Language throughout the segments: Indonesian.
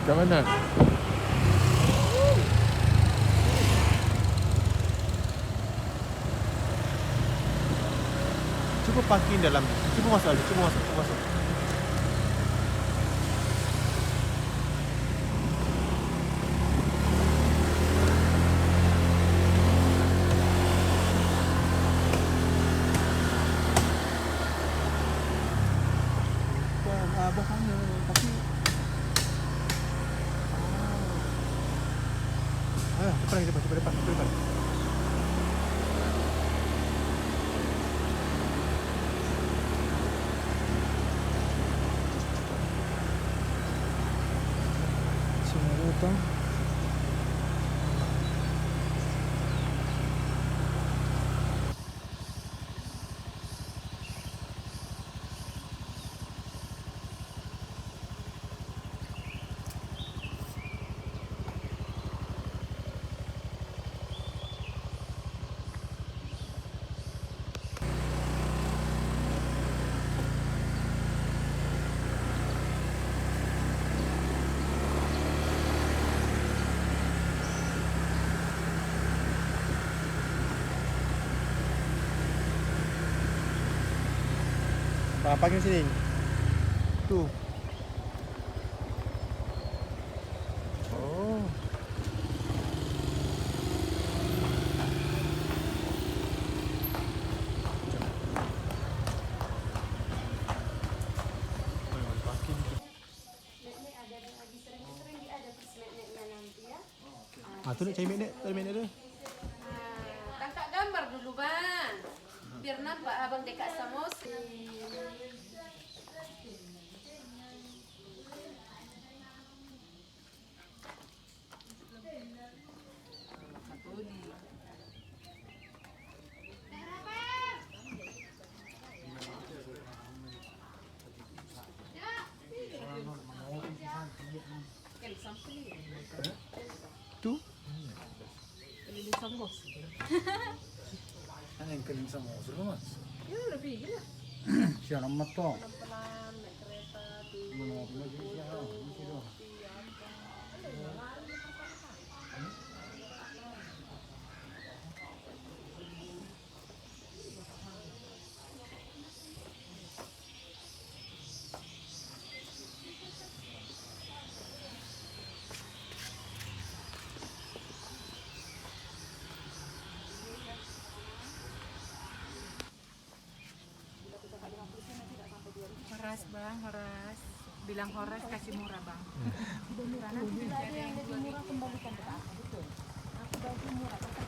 Kat mana? Cuba parking dalam. Cuba masuk aja. Cuba masuk. Abah sana, tapi cepat depan. Sini datang. Parking sini. Tuh. Oh. Tu nak cari magnet tu. Tangkap gambar dulu bang, biar nampak abang dekat Samosi. Tu. Ano yung kaling sa mga usul Ya lebih gila. siya naman to. Pelan naik kereta tuh. Mga pinagin siya. Misi do. Horas bang, Horas. Bilang Horas kasih murah bang. Udah murah, nanti bila ada yang lebih murah kembalikan ke aku. Betul. Aku bagi murah, tetap.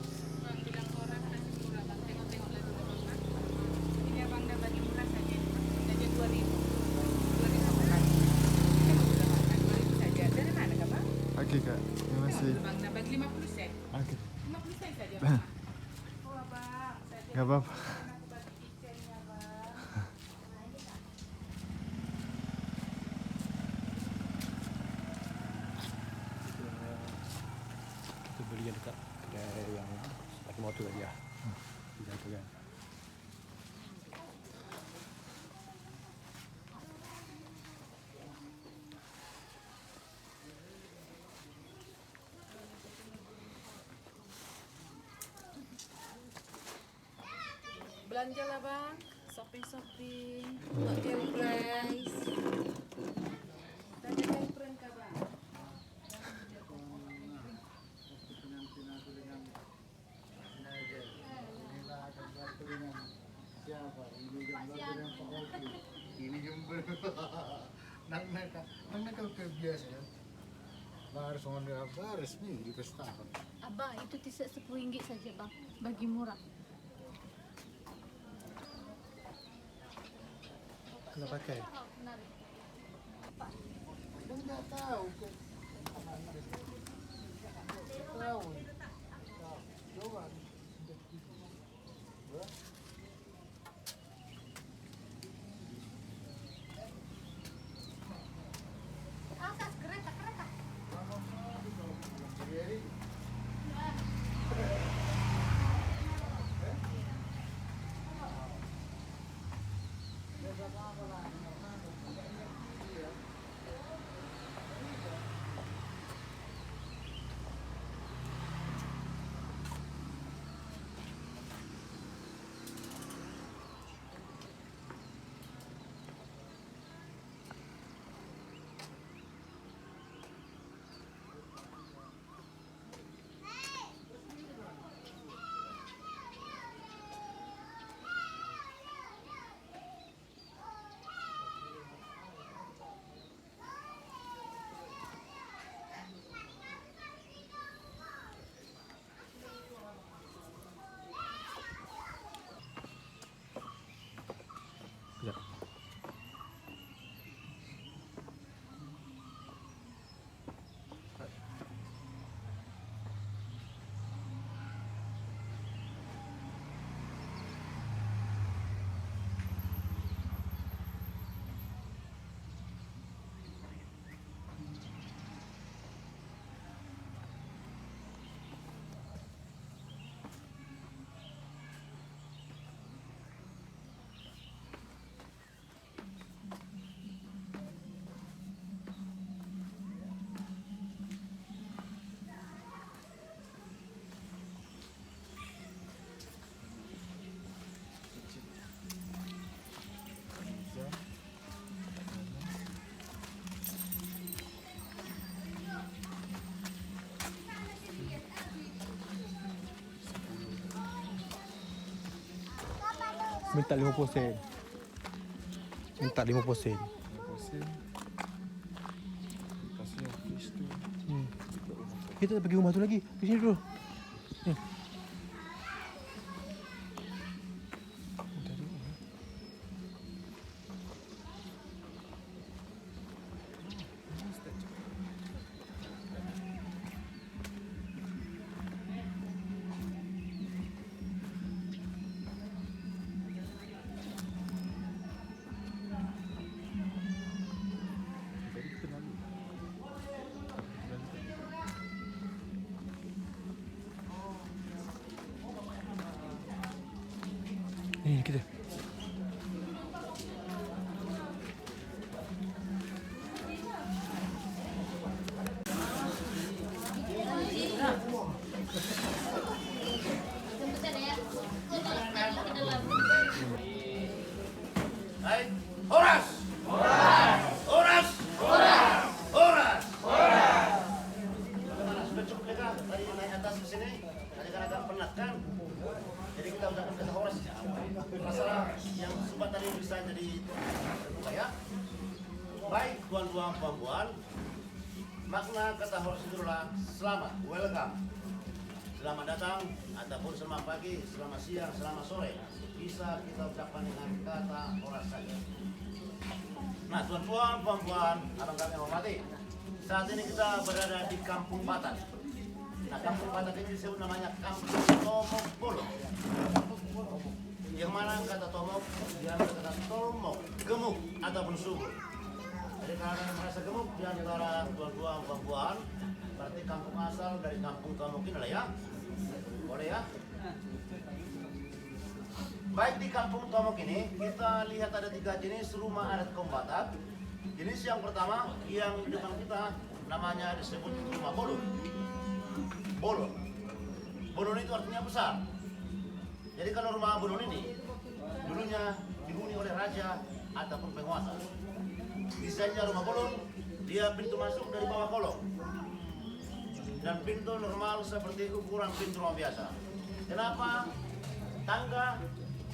Bang, bilang Horas kasih murah bang. Tengok lagi bang. Ini abang dah bagi murah saja. Saja 2.000. 2.000 kan? Ini mau bilang makan 2.000 saja. Dari mana kak bang? Okey kak. Terima kasih. Bang dah bagi 50 sen. Okey. 50 sen saja bang. Oh abang, saja. Enggak apa-apa. Aku bagi kitchennya bang. Kita beli yang dekat kedai yang pakai motor tadi lah. Kita kan. Belanja lah bang, shopping. Buat camping price. Tanya camping kah bang? Ini jumpa. Nang kebiasa. Baris orang dia baris ni di pesta. Abang, itu t-shirt RM10 saja bang. Bagi murah. Nggak pakai. Nggak tahu. Tahu. Coba. Atas kereta. Jadi Minta 50 sen. Minta 50 sen. Pusing. Kasih yang fish tu. Kita pergi rumah tu lagi. Di sini dulu. Tadi kita lalu. Ini kita. Horas! Horas! Horas! Horas! Horas! Horas! Sudah cukup ya kak, tadi naik atas ke sini, tadi kan agak penat kan? Jadi kita udah kata horas. Masalah yang sobat tadi bisa jadi terbuka ya. Baik tuan-tuan puan-puan, makna kata horas itu adalah selamat, welcome. Selamat datang, ataupun selamat pagi, selamat siang, selamat sore. Bisa kita ucapkan dengan kata horas saja. Nah, tuan-tuan, puan-puan, abang kami yang hormati. Saat ini kita berada di Kampung Batak. Nah, Kampung Batak ini disebut namanya Kampung Tomok Bolo. Yang mana kata tomok, diambil kata tomok, gemuk, ataupun subur. Jadi kalau ada yang merasa gemuk di antara tuan-tuan, puan-puan, berarti kampung asal dari Kampung Tomok ini lah ya. Boleh ya? Baik di Kampung Tomok ini, kita lihat ada 3 jenis rumah adat kaum Batak. Jenis yang pertama, yang di depan kita, namanya disebut rumah bolon. Bolon. Bolon itu artinya besar. Jadi kalau rumah bolon ini, dulunya dihuni oleh raja ataupun penguasa. Desainnya rumah bolon, dia pintu masuk dari bawah kolong. Dan pintu normal seperti ukuran pintu rumah biasa. Kenapa? Tangga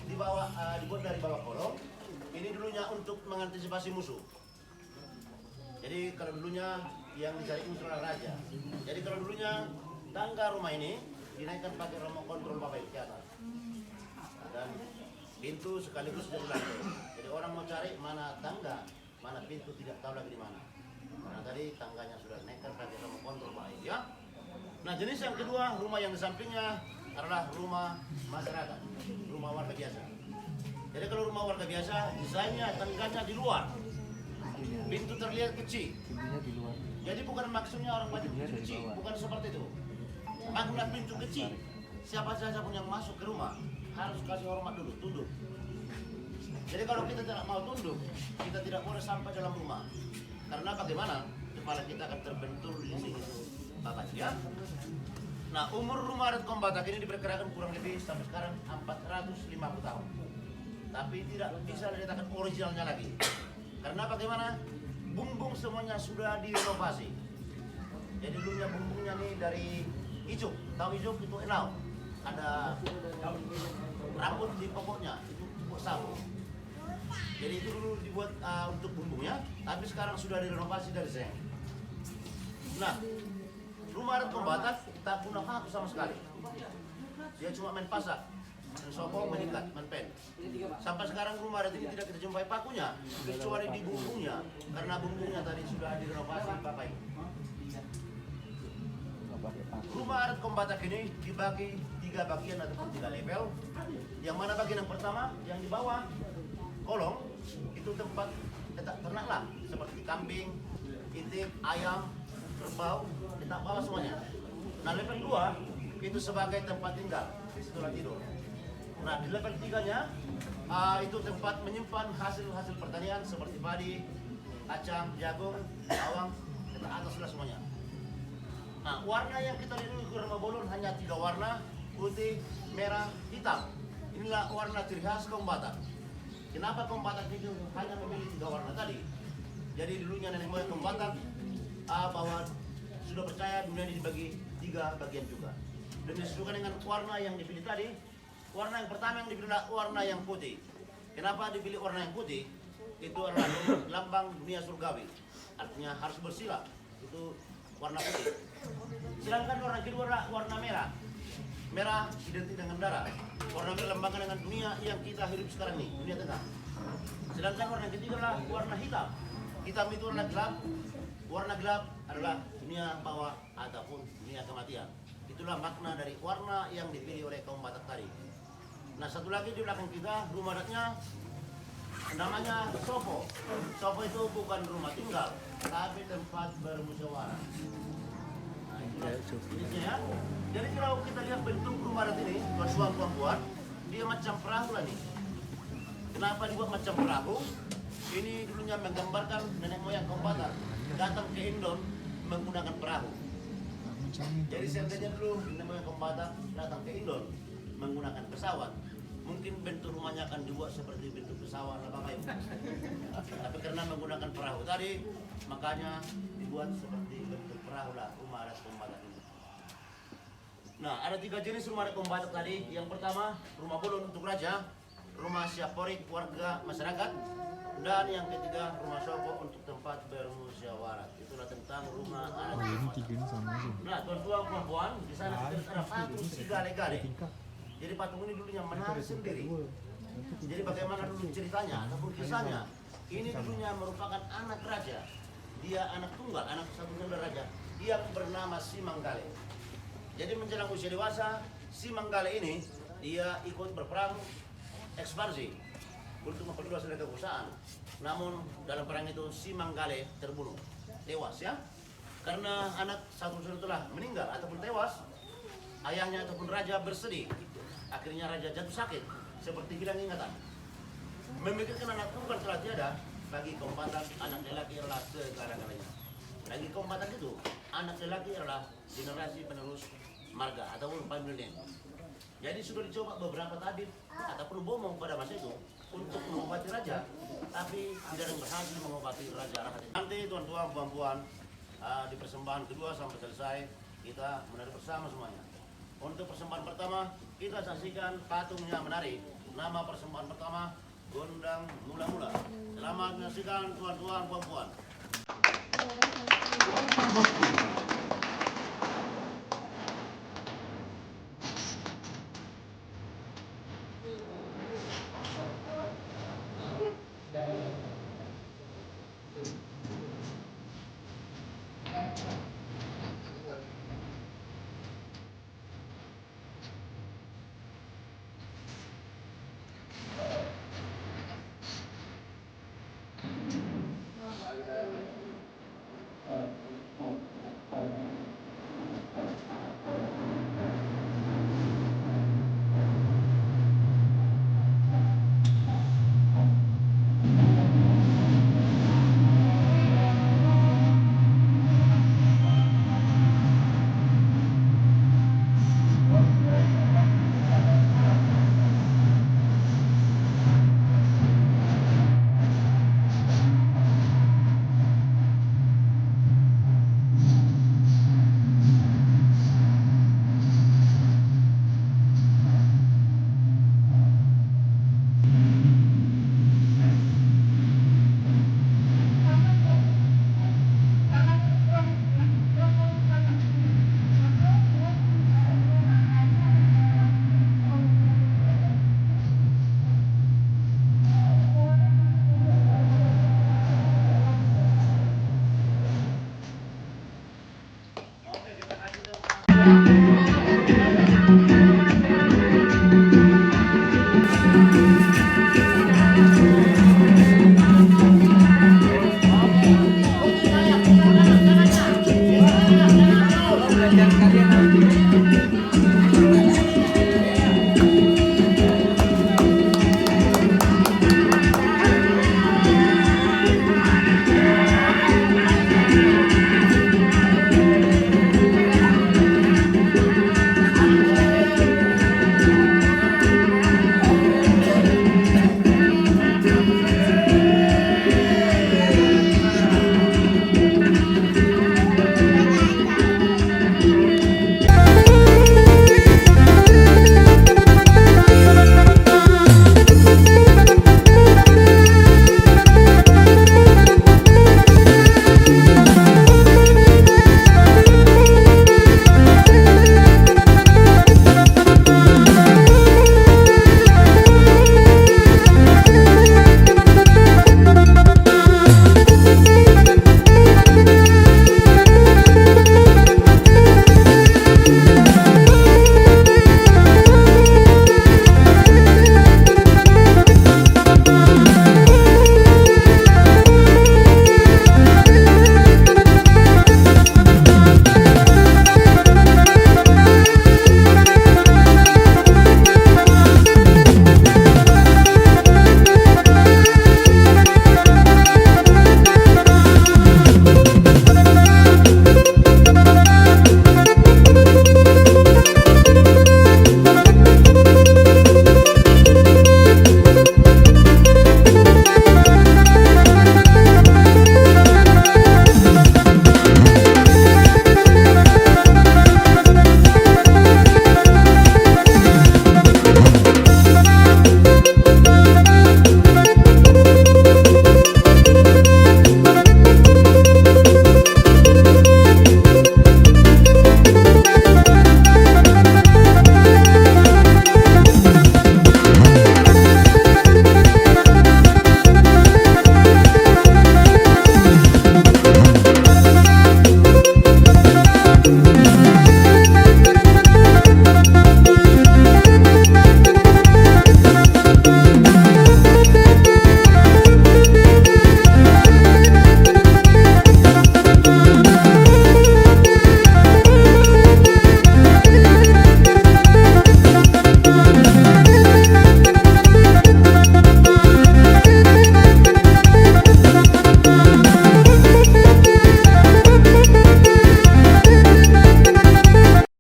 dibuat dari bawah kolong. Ini dulunya untuk mengantisipasi musuh. Jadi kalau dulunya yang dicari musuh adalah raja. Jadi kalau dulunya tangga rumah ini dinaikkan pakai remote control bapak ke atas. Dan pintu sekaligus jadi lantai. Jadi orang mau cari mana tangga, mana pintu tidak tahu lagi di mana. Karena tadi tangganya sudah nekat dan kita mau kontrol baik ya. Nah jenis yang kedua, rumah yang di sampingnya adalah rumah masyarakat, rumah warga biasa. Jadi kalau rumah warga biasa, desainnya tangganya di luar, pintu terlihat kecil. Pintunya di luar. Jadi bukan maksudnya orang banyak pintu kecil, bukan seperti itu. Makna pintu kecil, siapa saja pun yang masuk ke rumah harus kasih hormat dulu, tunduk. Jadi kalau kita tidak mau tunduk, kita tidak boleh sampai dalam rumah. Karena bagaimana? Kepala kita akan terbentur di sini tuh, Bapak ya. Nah, umur rumah adat Kombatak ini diperkirakan kurang lebih sampai sekarang 450 tahun. Tapi tidak bisa dikatakan originalnya lagi. Karena bagaimana? Bumbung semuanya sudah direnovasi. Jadi dulunya bumbungnya nih dari ijuk. Tahu ijuk itu enau. Ada rambut di pokoknya, itu cukup sawo. Jadi itu dulu dibuat untuk bumbungnya, tapi sekarang sudah direnovasi dari seng. Nah, rumah adat Kombatak tak guna paku sama sekali. Dia cuma main pasak, main sokong, meningkat, main pen. Sampai sekarang rumah adat ini tidak kita jumpai pakunya, kecuali di bumbungnya, karena bumbungnya tadi sudah direnovasi Bapak Ibu. Rumah adat Kombatak ini dibagi 3 bagian ataupun 3 level. Yang mana bagian yang pertama, yang di bawah kolong itu tempat letak ternak lah, seperti kambing, itik, ayam, kerbau, letak bawah semuanya. Nah level 2 itu sebagai tempat tinggal, disitulah tidur. Nah di level 3-nya itu tempat menyimpan hasil-hasil pertanian seperti padi, kacang, jagung, bawang, letak ataslah semuanya. Nah, warna yang kita lihat di rumah Bolon hanya 3 warna, putih, merah, hitam. Inilah warna ciri khas Kombatak. Kenapa Kombatak itu hanya memilih 3 warna tadi? Jadi dulunya nenek moyang Kombatak bahwa sudah percaya dunia ini dibagi 3 bagian juga. Dan disesuaikan dengan warna yang dipilih tadi. Warna yang pertama yang dipilih adalah warna yang putih. Kenapa dipilih warna yang putih? Itu adalah lambang dunia surgawi. Artinya harus bersila. Itu warna putih. Sedangkan warna kedua adalah warna merah. Merah identik dengan darah. Warna merah lambangkan dengan dunia yang kita hidup sekarang ini, dunia tengah. Sedangkan warna ketiga adalah warna hitam. Hitam itu warna gelap. Warna gelap adalah dunia bawah ataupun dunia kematian. Itulah makna dari warna yang dipilih oleh kaum Batak tadi. Nah satu lagi di belakang kita rumah adatnya namanya Sopo. Sopo itu bukan rumah tinggal, tapi tempat bermusyawarah. Jenisnya ya. Jadi kalau kita lihat bentuk rumah adat ini, tuan-tuan, dia macam perahu lah nih. Kenapa dibuat macam perahu? Ini dulunya menggambarkan nenek moyang Kombatak datang ke Indon menggunakan perahu. Jadi seandainya dulu nenek moyang Kombatak datang ke Indon menggunakan pesawat, mungkin bentuk rumahnya akan dibuat seperti bentuk pesawat lah Bapak Ibu. Tapi karena menggunakan perahu tadi, makanya dibuat seperti bentuk perahu lah rumah adat Kombatak ini. Nah, ada 3 jenis rumah adat Kombatak tadi. Yang pertama, rumah Bolon untuk raja, rumah Siaporik warga masyarakat, dan yang ketiga rumah Sopo untuk tempat bermusyawarah. Itulah tentang rumah adat. Oh ini 3 ini sama aja. Nah, tuan-tuan puan, di sana ada patung segale-gale. Jadi patung ini dulunya menari sendiri. Jadi bagaimana dulu ceritanya ataupun kisahnya? Ini dulunya merupakan anak raja. Dia anak tunggal, anak satu-satunya raja yang bernama Simanggale. Jadi menjelang usia dewasa, Simanggale ini dia ikut berperang ekspansi untuk memperluas wilayah kekuasaan. Namun dalam perang itu Simanggale terbunuh, tewas ya. Karena anak satu-satunya telah meninggal ataupun tewas, ayahnya ataupun raja bersedih. Akhirnya raja jatuh sakit, seperti hilang ingatan. Memikirkan anak tunggal telah tiada, bagi kaum Batak anak lelaki adalah segala-galanya. Bagi kaum Batak itu, anak lelaki adalah generasi penerus marga ataupun pemimpin. Jadi sudah dicoba beberapa tabib ataupun bomo pada masa itu untuk mengobati raja, tapi tidak ada yang berhasil mengobati raja Rahat. Nanti tuan-tuan, puan-puan, di persembahan kedua sampai selesai kita menari bersama semuanya. Untuk persembahan pertama kita saksikan patungnya menari. Nama persembahan pertama Gondang Mula-Mula. Selamat menyaksikan tuan-tuan, puan-puan.